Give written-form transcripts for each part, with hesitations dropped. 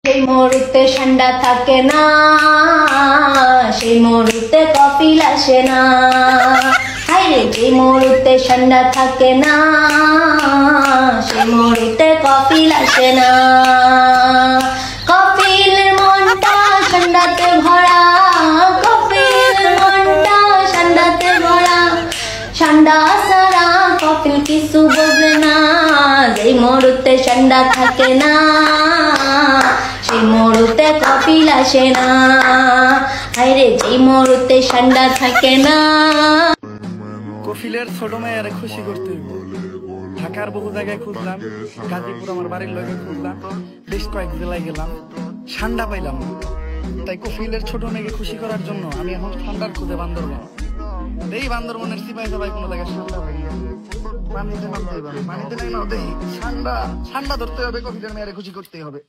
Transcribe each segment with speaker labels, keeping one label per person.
Speaker 1: সেই মুহূর্তে ঠান্ডা থাকে না, সেই মুহূর্তে কফিল আসে না। হায়রে যে মুহূর্তে ঠান্ডা থাকে না, সেই মুহূর্তে কফিল আসে না। কফিলের মনটা ঠান্ডাতে ভরা, কফিলের মনটা ঠান্ডাতে ভরা। ঠান্ডা ছাড়া কফিল কিছু বোঝে না। যেই মুহূর্তে ঠান্ডা থাকে না, সেই মুহূর্তে কফিল আসে না। হায়রে যেই মুহূর্তে ঠান্ডা থাকে না।
Speaker 2: কফিলের ছোট মেয়ের খুশি করতে হইব। ঢাকার বহু জায়গায় খুঁজলাম, গাজীপুর আমার বাড়ির লগে খুঁজলাম, বেশ কয়েক জেলায় গেলাম, ঠান্ডা পাইলাম না। তাই কফিলের ছোট মেয়েকে খুশি করার জন্য আমি এখন ঠান্ডার খুঁজে বান্দরবন। এই বান্দরবনের সিপাহী সবাই কোনো জায়গায় ঠান্ডা পাই না, পানিতে নামতে হবে, পানিতে নেই নাও দেই ঠান্ডা ঠান্ডা ধরতে হবে, কফিলের মেয়ের খুশি করতে হবে।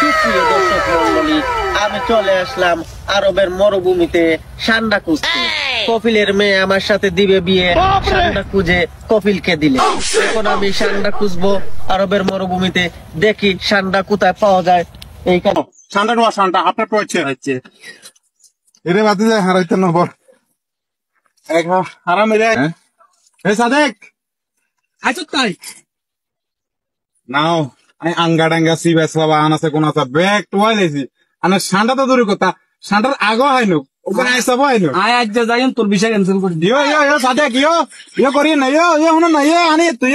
Speaker 3: সুপ্রিয় দর্শক মন্ডলী, আমি চলে আসলাম আরবের মরুভূমিতে ঠান্ডা খুঁজতে। কফিলের মেয়ে আমার সাথে দিবে বিয়ে, ঠান্ডা খুঁজে কফিলকে দিলে। এখন আমি ঠান্ডা খুঁজবো আরবের মরুভূমিতে, দেখি ঠান্ডা কোথায় পাওয়া যায়। এইখানে
Speaker 4: ঠান্ডা নোয়া ঠান্ডা আপনার পড়ছে এরে বাতি যায় হারাইতে নবর হারাম এরে এই সাদেক আইছো তাই নাও আমি আঙ্গা ডাঙ্গা সিবেস বাবা আনাছে কোন আছে ব্যাগ টুয়াই দিছি আনা ঠান্ডা তো দূরের কথা, ঠান্ডার আগো হয়নো ওখানে আইসব হয়নো আয় আজ যাইন তোর বিষয় ক্যান্সেল করে দিও। ইয়ো সাদেক ইয়ো করি না ইয়ো হুন না ইয়ো আনি তুই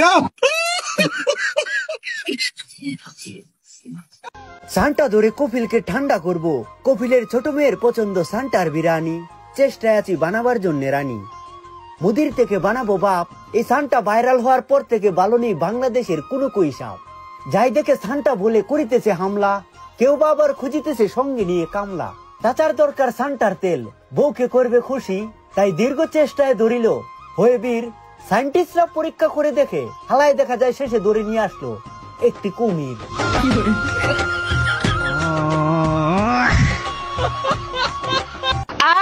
Speaker 5: সান্টা ধরে কফিলকে ঠান্ডা করব। কফিলের ছোট মেয়ের পছন্দ সান্টার বিরিয়ানি, চেষ্টায় আছি বানাবার জন্য রানী। মুদির থেকে বানাবো বাপ। এই সান্টা ভাইরাল হওয়ার পর থেকে ভালো নেই বাংলাদেশের কোনো কই সাপ। যাই দেখে সান্টা বলে করিতেছে হামলা, কেউ বা আবার খুঁজিতেছে সঙ্গে নিয়ে কামলা। চাচার দরকার সান্টার তেল, বউকে করবে খুশি, তাই দীর্ঘ চেষ্টায় ধরিল হয়ে বীর। সায়েন্টিস্টরা পরীক্ষা করে দেখে হালায় দেখা যায় শেষে ধরে নিয়ে আসলো একটি কুমির।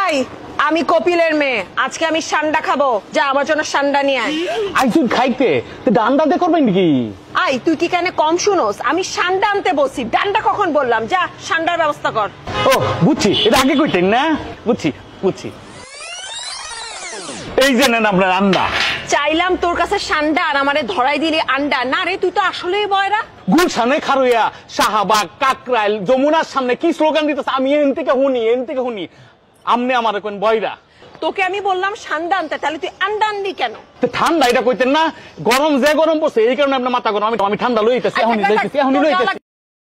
Speaker 6: আই আমি কপিলের মেয়ে, আজকে আমি সান্ডা খাবো, যা আমার জন্য সান্ডা নিয়ে আয়।
Speaker 7: আই তুই খাইতে ডান্ডা দিয়ে করবেন নাকি?
Speaker 6: আই তুই কি কেন কম শুনোস? আমি সান্ডা আনতে বলছি, ডান্ডা কখন বললাম? যা সান্ডার ব্যবস্থা কর।
Speaker 7: ও বুঝছি, এটা আগে কইতেন না? বুঝছি বুঝছি। এই যে নেন আপনার আন্ডা।
Speaker 6: চাইলাম তোর কাছে সান্ডা আর আমারে ধরাই দিলি আন্ডা। না রে, তুই তো আসলেই বয়রা।
Speaker 7: গুলশানে খারুইয়া, শাহবাগ, কাকরাইল, যমুনার সামনে কি স্লোগান দিতেছে আমি এন থেকে শুনি। আমনে আমার কোন বয়রা।
Speaker 6: তোকে আমি বললাম সান্ডা আনতে, তাহলে তুই আন্ডা আনলি কেন?
Speaker 7: ঠান্ডা এটা কইতেন না, গরম যে গরম পড়ছে এই কারণে আপনার মাথা গরম। আমি ঠান্ডা লইতেছি, এখন লইতেছি।